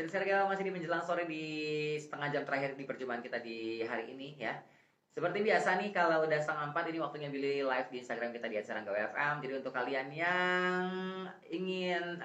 Sobat Serga masih di menjelang sore di setengah jam terakhir di perjumpaan kita di hari ini ya. Seperti biasa nih kalau udah setengah 4 ini waktunya Billy live di Instagram kita di @serangga_fm. Jadi untuk kalian yang ingin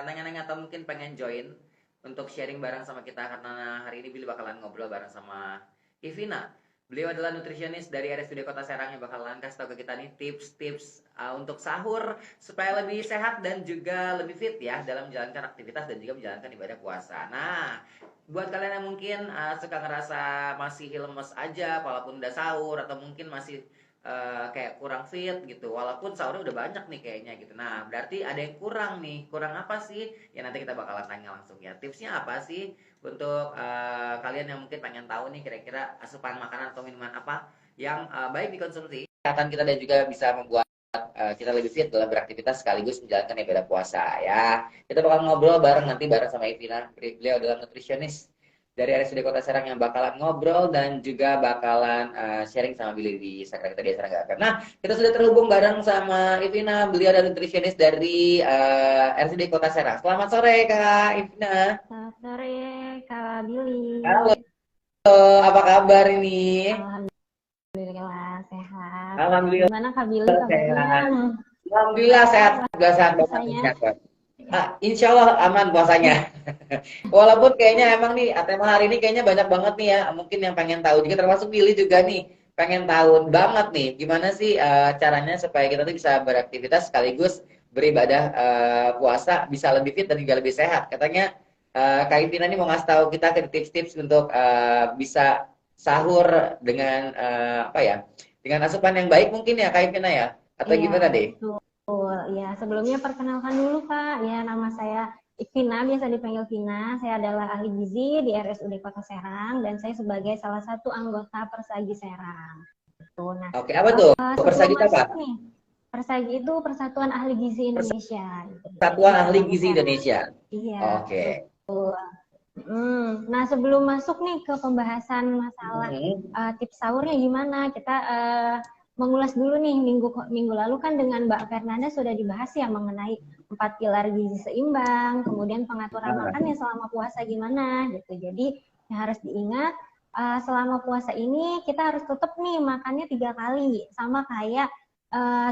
nanya-nanya atau mungkin pengen join untuk sharing bareng sama kita karena hari ini Billy bakalan ngobrol bareng sama Ivina. Beliau adalah nutrisionis dari RSUD Kota Serang yang bakalan kasih tahu ke kita nih tips-tips untuk sahur supaya lebih sehat dan juga lebih fit ya dalam menjalankan aktivitas dan juga menjalankan ibadah puasa. Nah, buat kalian yang mungkin suka ngerasa masih lemes aja walaupun udah sahur atau mungkin masih kayak kurang fit gitu walaupun sahurnya udah banyak nih kayaknya gitu. Nah, berarti ada yang kurang nih. Kurang apa sih? Ya nanti kita bakalan tanya langsung ya. Tipsnya apa sih untuk kalian yang mungkin pengen tahu nih kira-kira asupan makanan atau minuman apa yang baik dikonsumsi kesehatan kita dan juga bisa membuat kita lebih fit dalam beraktivitas sekaligus menjalankan ibadah puasa ya. Kita bakal ngobrol bareng sama Ivina. Beliau adalah nutrisionis dari RSUD Kota Serang yang bakalan ngobrol dan juga bakalan sharing sama Billy di Instagram kita di Serang. Nah, kita sudah terhubung bareng sama Ivina. Beliau adalah nutrisionis dari RSUD Kota Serang. Selamat sore Kak Ivina. Selamat sore Kak Billy. Halo, apa kabar ini? Alhamdulillah sehat. Alhamdulillah Gimana Kak Billy kabarnya? sehat. Alhamdulillah sehat, juga sehat Puasanya? banget. Insya Allah aman puasanya. Walaupun kayaknya emang nih tema hari ini kayaknya banyak banget nih ya. Mungkin yang pengen tahu juga termasuk Billy juga nih. Pengen tahu banget nih gimana sih caranya supaya kita tuh bisa beraktivitas sekaligus beribadah puasa bisa lebih fit dan juga lebih sehat. Katanya Kak Ivina nih mau ngasih tahu kita ke tips-tips untuk bisa sahur dengan apa ya? Dengan asupan yang baik mungkin ya Kak Ivina ya. Atau Iya, gimana deh? betul. Ya, sebelumnya perkenalkan dulu Kak. Ya, nama saya Ivina, biasa dipanggil Vina. Saya adalah ahli gizi di RSUD Kota Serang dan saya sebagai salah satu anggota Persagi Serang. Tuh, nah, Oke, apa tuh? sebelum Persagi itu apa? masuk nih, Persagi itu Persatuan Ahli Gizi Indonesia. Gitu. Jadi Persatuan Ahli cabang Gizi Serang. Indonesia. Iya, Oke. betul. Nah, sebelum masuk nih ke pembahasan masalah tips sahurnya gimana, kita mengulas dulu nih minggu lalu kan dengan Mbak Fernanda sudah dibahas ya mengenai 4 pilar gizi seimbang, kemudian pengaturan makannya selama puasa gimana gitu. Jadi yang harus diingat selama puasa ini kita harus tetap nih makannya 3 kali, sama kayak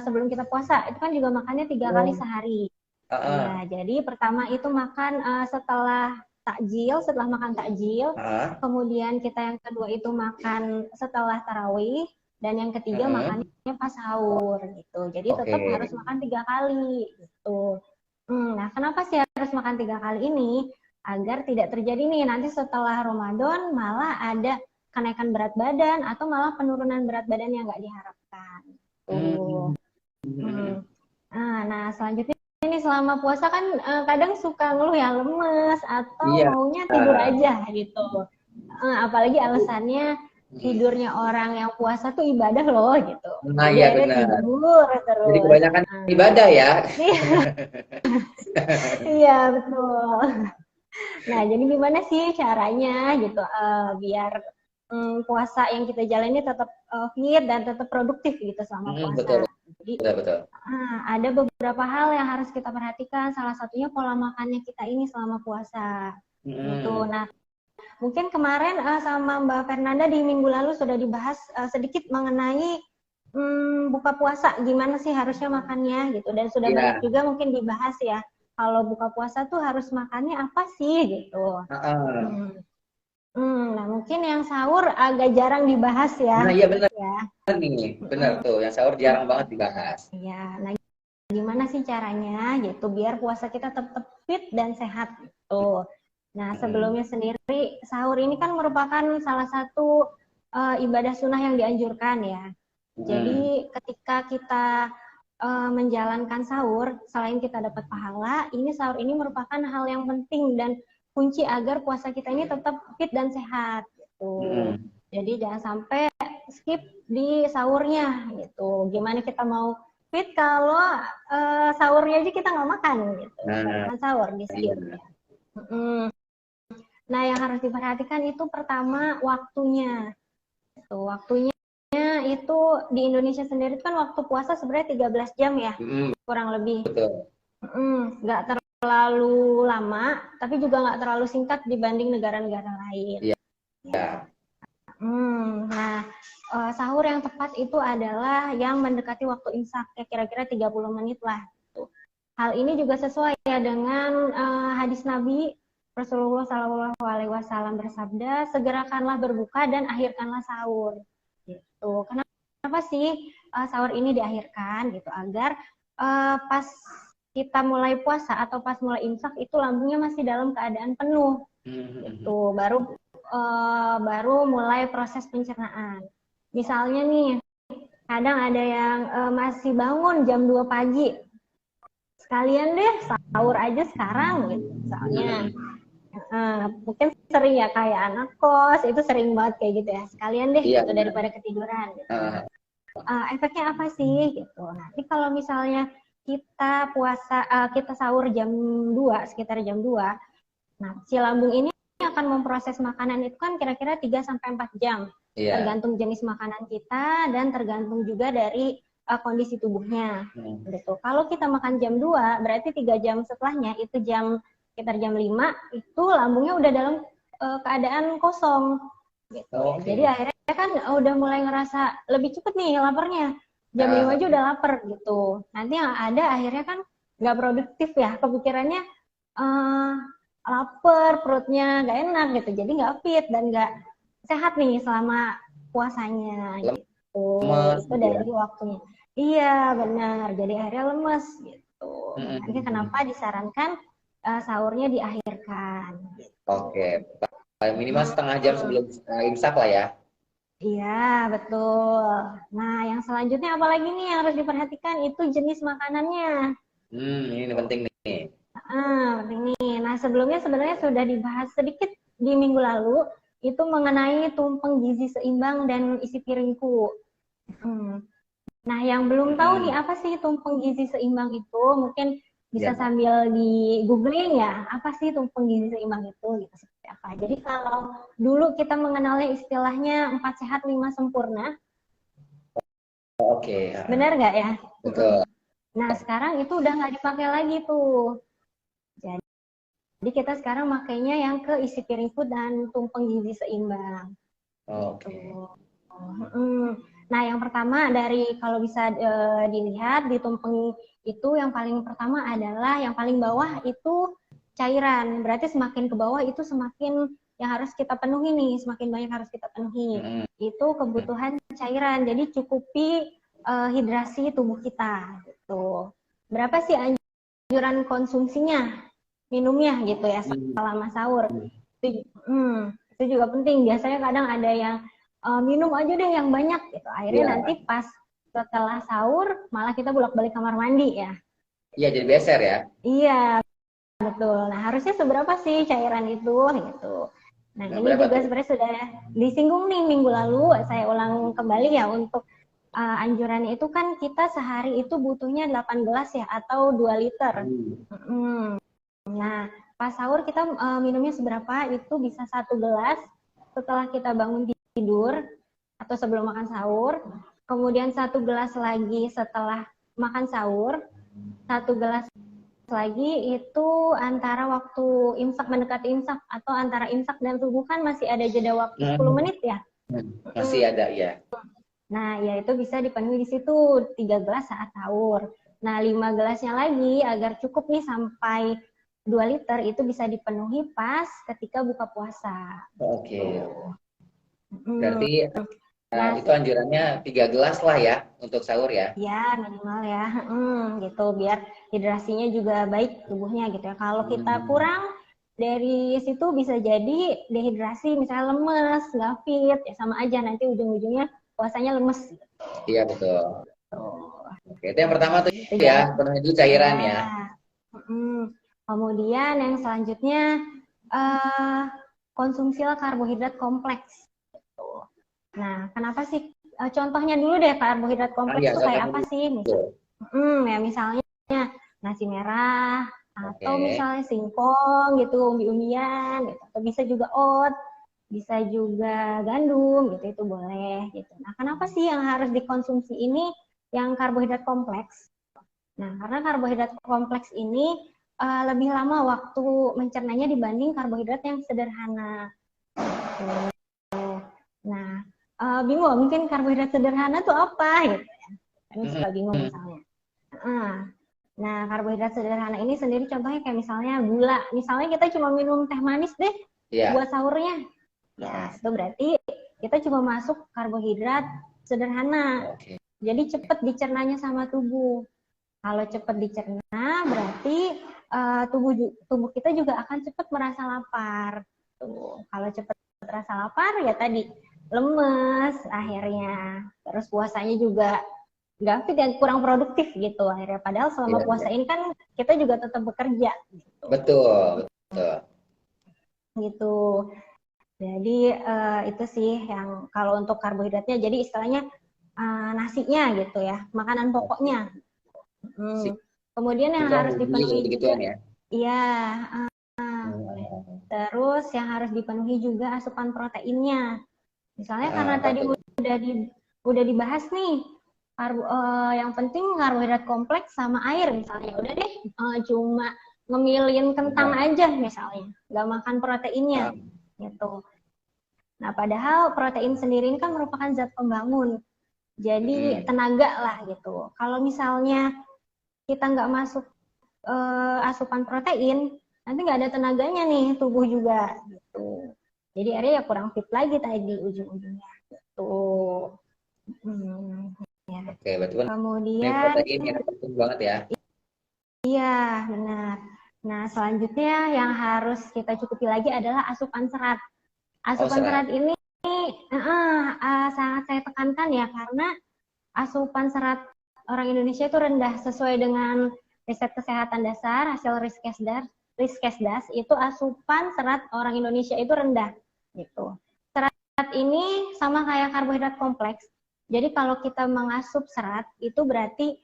sebelum kita puasa itu kan juga makannya 3 kali sehari. Ya, jadi pertama itu makan setelah takjil, setelah makan takjil, kemudian kita yang kedua itu makan setelah tarawih, dan yang ketiga makannya pas sahur gitu. Jadi tetap harus makan 3 kali gitu. Nah, kenapa sih harus makan 3 kali ini? Agar tidak terjadi nih nanti setelah Ramadan malah ada kenaikan berat badan atau malah penurunan berat badan yang nggak diharapkan. Nah, selanjutnya ini selama puasa kan kadang suka ngeluh ya lemes atau maunya tidur aja gitu. Apalagi alasannya tidurnya orang yang puasa tuh ibadah loh gitu. Nah, jadi iya akhirnya benar. tidur terus. Jadi kebanyakan ibadah ya. Iya betul. Nah, jadi gimana sih caranya gitu biar puasa yang kita jalani tetap fit dan tetap produktif gitu selama puasa. Betul. Jadi Betul. ada beberapa hal yang harus kita perhatikan. Salah satunya pola makannya kita ini selama puasa. Gitu. Nah, mungkin kemarin sama Mbak Fernanda di minggu lalu sudah dibahas sedikit mengenai buka puasa. Gimana sih harusnya makannya gitu. Dan sudah banyak juga mungkin dibahas ya. Kalau buka puasa tuh harus makannya apa sih gitu. Nah, mungkin yang sahur agak jarang dibahas ya. Nah, iya benar. Ya. Nih, benar tuh. Yang sahur jarang banget dibahas. Iya. Nah, gimana sih caranya gitu biar puasa kita tetap fit dan sehat gitu. Nah, sebelumnya sendiri sahur ini kan merupakan salah satu ibadah sunnah yang dianjurkan ya. Jadi ketika kita menjalankan sahur, selain kita dapat pahala, ini sahur ini merupakan hal yang penting dan kunci agar puasa kita ini tetap fit dan sehat gitu. Jadi jangan sampai skip di sahurnya gitu. Gimana kita mau fit kalau sahurnya aja kita nggak makan gitu. Makan sahur di skip. Nah, yang harus diperhatikan itu pertama waktunya. Waktunya itu di Indonesia sendiri kan waktu puasa sebenarnya 13 jam ya, kurang lebih. Betul. Nggak terlalu lama, tapi juga nggak terlalu singkat dibanding negara-negara lain. Iya. Ya. Nah, sahur yang tepat itu adalah yang mendekati waktu imsak, ya kira-kira 30 menit lah. Hal ini juga sesuai ya dengan hadis Nabi Rasulullah Shallallahu Alaihi Wasallam bersabda, segerakanlah berbuka dan akhirkanlah sahur. Gitu. Kenapa sih sahur ini diakhirkan? Gitu agar pas kita mulai puasa atau pas mulai imsak itu lambungnya masih dalam keadaan penuh. Gitu. Baru mulai proses pencernaan. Misalnya nih, kadang ada yang masih bangun jam 2 pagi. Sekalian deh sahur aja sekarang gitu. Misalnya mungkin sering ya kayak anak kos itu sering banget kayak gitu ya. Sekalian deh gitu daripada ketiduran gitu. Efeknya apa sih gitu. Nanti kalau misalnya kita kita sahur jam 2, sekitar jam 2. Nah, si lambung ini akan memproses makanan itu kan kira-kira 3 sampai 4 jam. Tergantung jenis makanan kita dan tergantung juga dari kondisi tubuhnya. Gitu. Kalau kita makan jam 2, berarti 3 jam setelahnya itu sekitar jam 5 itu lambungnya udah dalam keadaan kosong. Gitu. Jadi akhirnya kan udah mulai ngerasa lebih cepet nih laparnya. Jam 5 aja udah lapar gitu. Nanti yang ada akhirnya kan nggak produktif ya. Kepikirannya lapar, perutnya nggak enak gitu. Jadi nggak fit dan nggak sehat nih selama puasanya gitu. Itu dari waktunya. Iya benar. Jadi akhirnya lemes gitu. Makanya kenapa disarankan sahurnya diakhirkan. Oke. Minimal setengah jam sebelum imsak lah ya. Iya, betul. Nah, yang selanjutnya apalagi nih yang harus diperhatikan itu jenis makanannya. Ini penting nih. Penting nih. Nah, sebelumnya sebenarnya sudah dibahas sedikit di minggu lalu, itu mengenai tumpeng gizi seimbang dan isi piringku. Nah, yang belum tahu nih apa sih tumpeng gizi seimbang itu, mungkin bisa sambil di googling ya, apa sih tumpeng gizi seimbang itu, gitu seperti apa. Jadi kalau dulu kita mengenalnya istilahnya 4 sehat 5 sempurna. Oke. Benar nggak ya? Betul. Nah, sekarang itu udah nggak dipakai lagi tuh. Jadi kita sekarang makainya yang ke isi piring food dan tumpeng gizi seimbang. Oke. Nah, yang pertama dari kalau bisa dilihat di tumpeng itu yang paling pertama adalah yang paling bawah itu cairan. Berarti semakin ke bawah itu semakin yang harus kita penuhi nih, semakin banyak harus kita penuhi. Itu kebutuhan cairan. Jadi cukupi hidrasi tubuh kita gitu. Berapa sih anjuran konsumsinya? Minumnya gitu ya selama sahur. Itu juga penting. Biasanya kadang ada yang minum aja deh yang banyak gitu. Akhirnya nanti pas setelah sahur malah kita bolak-balik kamar mandi ya. Iya, jadi beser ya. Iya, betul. Nah, harusnya seberapa sih cairan itu gitu. Nah, ini juga sebenarnya sudah disinggung nih minggu lalu, saya ulang kembali ya untuk anjurannya itu kan kita sehari itu butuhnya 8 gelas ya atau 2 liter. Nah, pas sahur kita minumnya seberapa? Itu bisa 1 gelas setelah kita bangun tidur atau sebelum makan sahur. Kemudian 1 gelas lagi setelah makan sahur. 1 gelas lagi itu antara waktu imsak mendekati imsak atau antara imsak dan subuh kan masih ada jeda waktu 10 menit ya. Masih ada ya. Nah, ya itu bisa dipenuhi di situ 3 gelas saat sahur. Nah, 5 gelasnya lagi agar cukup nih sampai 2 liter itu bisa dipenuhi pas ketika buka puasa. Oke. Berarti itu anjurannya 3 gelas lah ya untuk sahur ya? Ya, minimal ya. Gitu biar hidrasinya juga baik tubuhnya gitu ya. Kalau kita kurang dari situ bisa jadi dehidrasi, misalnya lemes, nggak fit, ya sama aja nanti ujung-ujungnya puasanya lemes. Iya betul. Oke, itu yang pertama tuh ya, penuhi dulu cairan ya. Kemudian yang selanjutnya konsumsilah karbohidrat kompleks. Nah, kenapa sih? Contohnya dulu deh karbohidrat kompleks itu kayak apa sih? Ya misalnya nasi merah atau misalnya singkong gitu, umbi-umbian gitu. Atau bisa juga oat, bisa juga gandum gitu, itu boleh gitu. Nah, kenapa sih yang harus dikonsumsi ini yang karbohidrat kompleks? Nah, karena karbohidrat kompleks ini lebih lama waktu mencernanya dibanding karbohidrat yang sederhana. Nah, bingung mungkin karbohidrat sederhana tuh apa gitu ya. Kan suka bingung misalnya. Nah, karbohidrat sederhana ini sendiri contohnya kayak misalnya gula. Misalnya kita cuma minum teh manis deh buat sahurnya. Ya, itu berarti kita cuma masuk karbohidrat sederhana. Jadi cepat dicernanya sama tubuh. Kalau cepat dicerna berarti tubuh kita juga akan cepat merasa lapar. Tuh. Kalau cepat merasa lapar ya tadi lemes akhirnya. Terus puasanya juga nggak fit dan kurang produktif gitu akhirnya. Padahal selama puasa ini kan kita juga tetap bekerja. Gitu. Betul. Gitu. Jadi itu sih yang kalau untuk karbohidratnya. Jadi istilahnya nasinya gitu ya, makanan pokoknya. Kemudian yang harus dipenuhi juga, iya. Terus yang harus dipenuhi juga asupan proteinnya. Misalnya karena tadi udah dibahas nih, yang penting karbohidrat kompleks sama air misalnya. Udah deh, cuma ngemilin kentang aja misalnya, nggak makan proteinnya, gitu. Nah, padahal protein sendiri ini kan merupakan zat pembangun, jadi tenaga lah gitu. Kalau misalnya kita nggak masuk asupan protein, nanti nggak ada tenaganya nih tubuh juga gitu. Jadi akhirnya ya kurang fit lagi tadi ujung-ujungnya gitu. Ya. Oke, berarti kemudian protein yang penting banget ya. Iya, benar. Nah, selanjutnya yang harus kita cukupi lagi adalah asupan serat. Asupan serat ini sangat saya tekankan ya, karena asupan serat orang Indonesia itu rendah sesuai dengan riset kesehatan dasar, hasil Riskesdas itu asupan serat orang Indonesia itu rendah gitu. Serat ini sama kayak karbohidrat kompleks. Jadi kalau kita mengasup serat itu berarti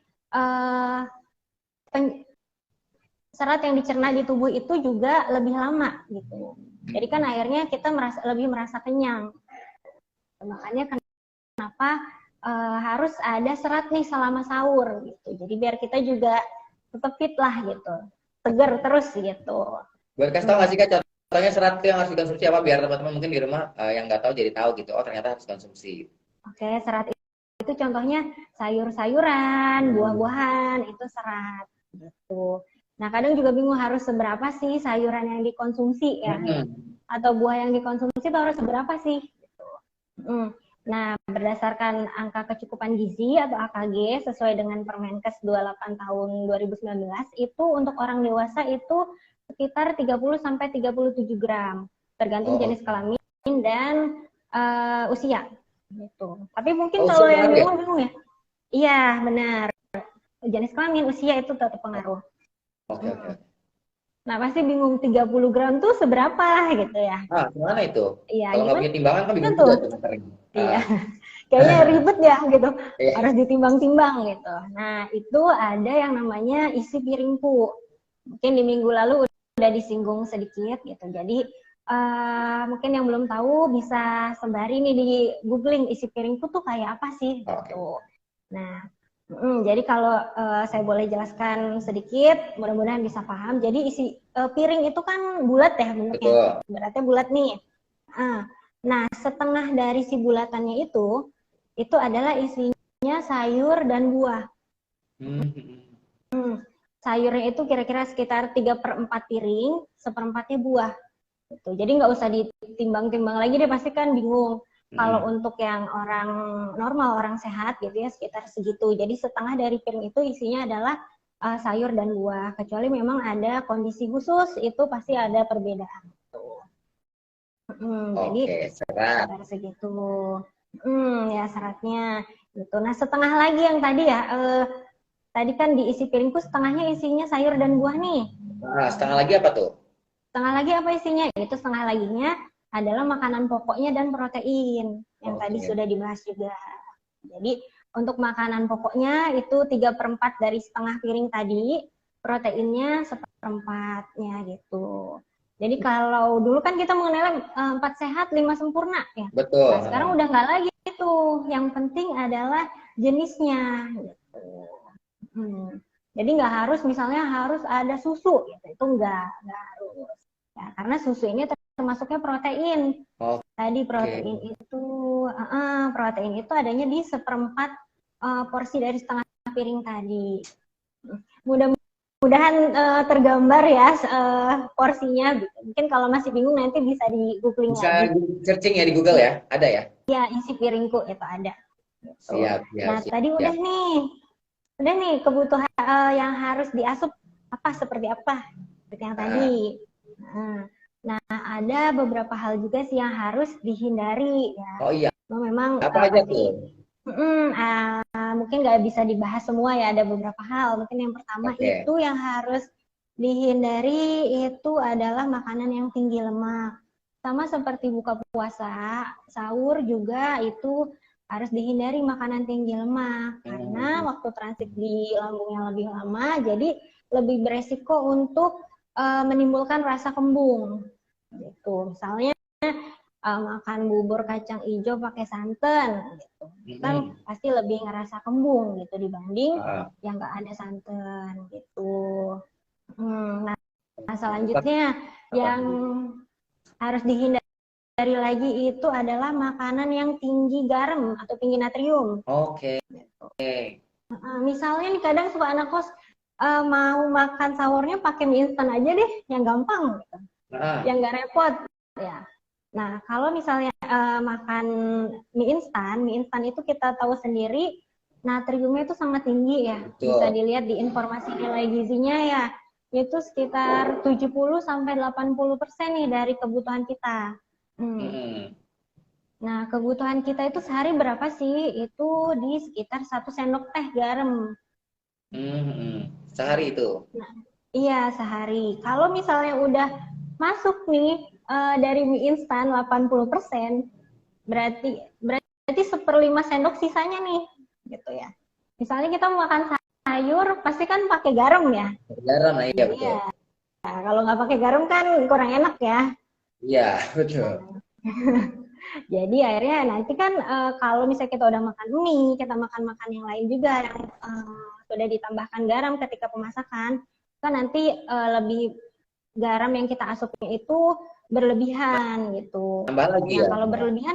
serat yang dicerna di tubuh itu juga lebih lama gitu. Jadi kan akhirnya kita lebih merasa kenyang. Makanya kenapa harus ada serat nih selama sahur gitu. Jadi biar kita juga tetap fit lah gitu, seger terus gitu. Buat kasih tau nggak sih Kak, contohnya serat yang harus dikonsumsi apa biar teman-teman mungkin di rumah yang nggak tahu jadi tahu gitu. Oh ternyata harus konsumsi. Oke, serat itu contohnya sayur-sayuran, buah-buahan itu serat gitu. Nah kadang juga bingung harus seberapa sih sayuran yang dikonsumsi ya, atau buah yang dikonsumsi itu harus seberapa sih? Gitu. Nah, berdasarkan angka kecukupan gizi atau AKG sesuai dengan Permenkes 28 tahun 2019 itu untuk orang dewasa itu sekitar 30 sampai 37 gram tergantung jenis kelamin dan usia gitu. Tapi mungkin kalau yang bingung ya. Iya, benar. Jenis kelamin, usia itu tetap pengaruh. Oke. Nah, pasti bingung 30 gram tuh seberapa gitu ya. Gimana itu? Iya, kalau nggak punya timbangan kan bingung juga tuh. Iya, kayaknya ribet ya gitu, harus ditimbang-timbang gitu. Nah itu ada yang namanya isi piringku. Mungkin di minggu lalu udah disinggung sedikit gitu. Jadi mungkin yang belum tahu bisa sembari nih di googling isi piringku tuh kayak apa sih gitu. Nah, jadi kalau saya boleh jelaskan sedikit, mudah-mudahan bisa paham. Jadi isi piring itu kan bulat ya bentuknya, beratnya bulat nih. Nah, setengah dari si bulatannya itu adalah isinya sayur dan buah. Sayurnya itu kira-kira sekitar 3/4 piring, 1/4-nya buah. Gitu. Jadi nggak usah ditimbang-timbang lagi deh, pasti kan bingung. Kalau untuk yang orang normal, orang sehat gitu ya sekitar segitu. Jadi setengah dari piring itu isinya adalah sayur dan buah. Kecuali memang ada kondisi khusus, itu pasti ada perbedaan. Jadi sekitar segitu. Ya seratnya gitu. Nah setengah lagi yang tadi ya, tadi kan diisi piringku setengahnya isinya sayur dan buah nih. Setengah lagi apa tuh? Setengah lagi apa isinya? Itu setengah laginya adalah makanan pokoknya dan protein yang tadi sudah dibahas juga. Jadi untuk makanan pokoknya itu 3/4 dari setengah piring tadi, proteinnya 1/4-nya gitu. Jadi kalau dulu kan kita mengenal 4 sehat 5 sempurna ya. Betul. Nah, sekarang udah nggak lagi itu. Yang penting adalah jenisnya gitu. Jadi nggak harus misalnya harus ada susu, gitu. Itu nggak harus. Ya, karena susu ini termasuknya protein. Tadi protein itu adanya di seperempat porsi dari setengah piring tadi. Mudah-mudahan tergambar ya porsinya. Mungkin kalau masih bingung nanti bisa di googling lagi. Bisa searching ya di Google ya, ada ya? Ya, isi piringku itu ada. Siap, nah, tadi udah nih kebutuhan yang harus diasup seperti apa? Seperti yang tadi. Nah, ada beberapa hal juga sih yang harus dihindari ya. Oh iya. Memang apa aja tuh? Mungkin nggak bisa dibahas semua ya, ada beberapa hal. Mungkin yang pertama itu yang harus dihindari itu adalah makanan yang tinggi lemak. Sama seperti buka puasa, sahur juga itu harus dihindari makanan tinggi lemak karena waktu transit di lambungnya lebih lama, jadi lebih beresiko untuk menimbulkan rasa kembung. Gitu. Misalnya makan bubur kacang hijau pakai santan, gitu. Kan pasti lebih ngerasa kembung gitu dibanding yang nggak ada santan, gitu. Nah, selanjutnya yang harus dihindari lagi itu adalah makanan yang tinggi garam atau tinggi natrium. Gitu. Misalnya nih kadang suka anak kos mau makan sahurnya pakai mie instan aja deh, yang gampang, gitu. Yang nggak repot, ya. Nah, kalau misalnya makan mie instan itu kita tahu sendiri natriumnya itu sangat tinggi ya. Betul. Bisa dilihat di informasi nilai gizinya ya. Itu sekitar 70-80% nih dari kebutuhan kita. Nah, kebutuhan kita itu sehari berapa sih? Itu di sekitar 1 sendok teh garam. Sehari itu? Nah, iya, sehari. Kalau misalnya udah masuk nih dari mie instan 80%, berarti 1/5 sendok sisanya nih, gitu ya. Misalnya kita mau makan sayur, pasti kan pakai garam ya. Garam, iya betul. Iya. Nah, kalau nggak pakai garam kan kurang enak ya. Iya, betul. Jadi akhirnya nanti kan kalau misalnya kita udah makan mie, kita makan yang lain juga yang sudah ditambahkan garam ketika pemasakan, kan nanti lebih garam yang kita asupnya itu berlebihan gitu. Tambah lagi ya? Kalau berlebihan,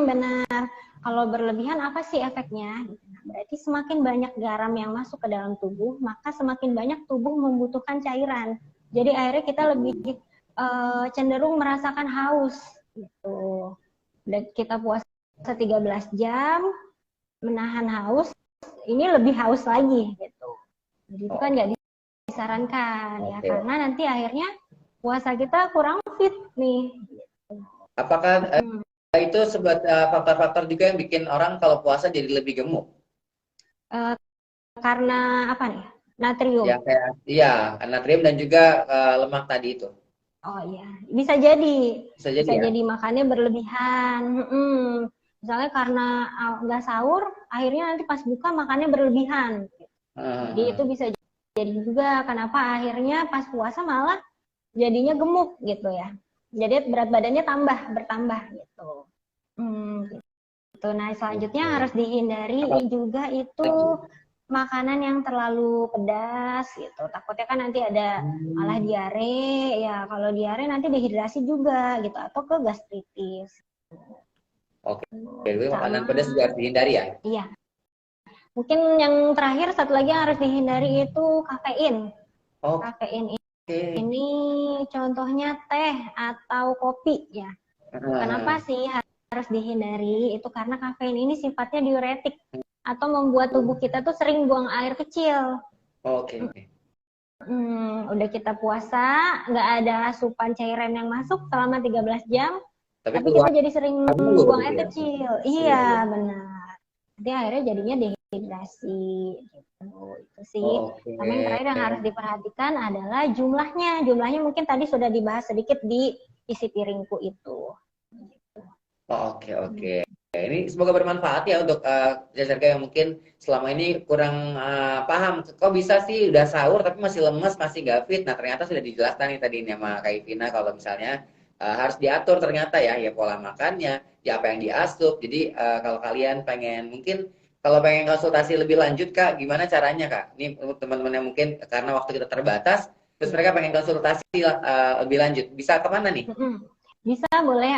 benar. Kalau berlebihan apa sih efeknya? Berarti semakin banyak garam yang masuk ke dalam tubuh, maka semakin banyak tubuh membutuhkan cairan. Jadi akhirnya kita lebih cenderung merasakan haus gitu. Dan kita puasa 13 jam, menahan haus, ini lebih haus lagi gitu. Jadi itu kan nggak disarankan ya, karena nanti akhirnya puasa kita kurang fit nih. Apakah itu faktor-faktor juga yang bikin orang kalau puasa jadi lebih gemuk? Karena apa nih? Natrium. Ya, iya, natrium dan juga lemak tadi itu. Oh iya, bisa jadi ya? makannya berlebihan. Misalnya karena nggak sahur, akhirnya nanti pas buka makannya berlebihan. Jadi itu bisa jadi juga kenapa akhirnya pas puasa malah jadinya gemuk gitu ya. Jadi berat badannya bertambah gitu. Gitu. Nah, selanjutnya harus dihindari juga itu makanan yang terlalu pedas gitu. Takutnya kan nanti ada malah diare ya. Kalau diare nanti dehidrasi juga gitu atau ke gastritis. Jadi makanan pedas juga harus dihindari ya? Iya. Mungkin yang terakhir satu lagi yang harus dihindari itu kafein. Kafein ini contohnya teh atau kopi ya. Kenapa sih harus dihindari? Itu karena kafein ini sifatnya diuretik atau membuat tubuh kita tuh sering buang air kecil. Udah kita puasa, nggak ada asupan cairan yang masuk selama 13 jam, tapi kita jadi sering buang air kecil. Iya, benar. Jadi akhirnya jadinya dehidrasi gitu. Itu sih. Sama yang terakhir yang harus diperhatikan adalah jumlahnya. Jumlahnya mungkin tadi sudah dibahas sedikit di isi piringku itu. Oke. Ini semoga bermanfaat ya untuk jasa yang mungkin selama ini kurang paham. Kok bisa sih udah sahur tapi masih lemes, masih nggak fit? Nah ternyata sudah dijelaskan nih tadi sama Kak Ivina kalau misalnya harus diatur ternyata ya pola makannya, ya apa yang diasup. Jadi kalau kalian pengen mungkin kalau pengen konsultasi lebih lanjut Kak, gimana caranya Kak? Ini untuk teman-teman yang mungkin karena waktu kita terbatas, terus mereka pengen konsultasi lebih lanjut, bisa kemana nih? Mm-mm. Bisa boleh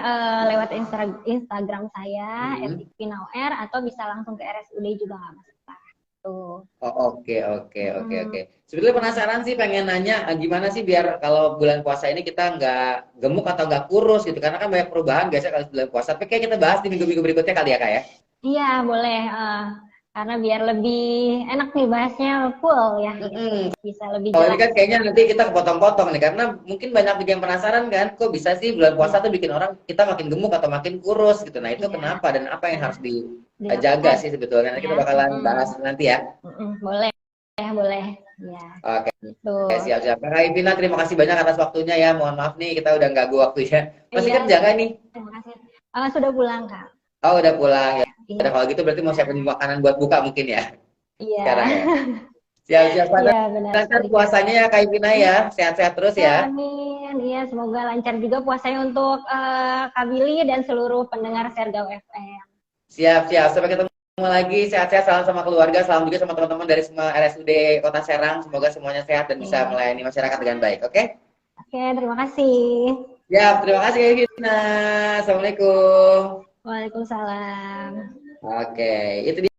lewat Instagram saya Hmm. @ikpinaur atau bisa langsung ke RSUD juga nggak masalah. Tuh. Oh, oke, oke, oke, oke. Mm-mm. Sebetulnya penasaran sih, pengen nanya gimana sih biar kalau bulan puasa ini kita nggak gemuk atau nggak kurus gitu, karena kan banyak perubahan biasanya kalau bulan puasa. Tapi kayak kita bahas di minggu-minggu berikutnya kali ya Kak ya. Iya boleh karena biar lebih enak nih bahasnya full ya. Mm-mm. Bisa lebih Kalau ini jelas. kan kayaknya nanti kita kepotong-potong nih, karena mungkin banyak juga yang penasaran kan, kok bisa sih bulan puasa Iya, tuh bikin orang kita makin gemuk atau makin kurus gitu. Nah itu iya. kenapa dan apa yang Nah, harus dijaga dilakukan sih sebetulnya. Nanti ya. kita bakalan Mm-mm. bahas nanti ya. Mm-mm. Boleh, boleh. Ya, Oke, gitu. siap-siap. Kak Ivina, terima kasih banyak atas waktunya ya. Mohon maaf nih, kita udah ganggu waktunya. Masih Iya, kerja kan nih? terima kasih. Sudah pulang, Kak. Oh, udah pulang ya. Udah Iya, kalau gitu berarti mau siapin makanan buat buka mungkin ya iya. sekarang ya. Siap-siap. Iya, benar Lancar sekali, Kak. puasanya ya Kak Ivina ya. Sehat-sehat terus Ya, ya. amin. Iya, semoga lancar juga puasanya untuk Kak Billy dan seluruh pendengar Sergau FM. Siap-siap. Sampai ketemu lagi. Sehat-sehat. Salam sama keluarga. Salam juga sama teman-teman dari semua RSUD Kota Serang. Semoga semuanya sehat dan bisa Oke, melayani masyarakat dengan baik. Oke? oke, terima kasih. Siap. Terima kasih Kak Ivina. Assalamualaikum. Waalaikumsalam. Oke. Itu dia.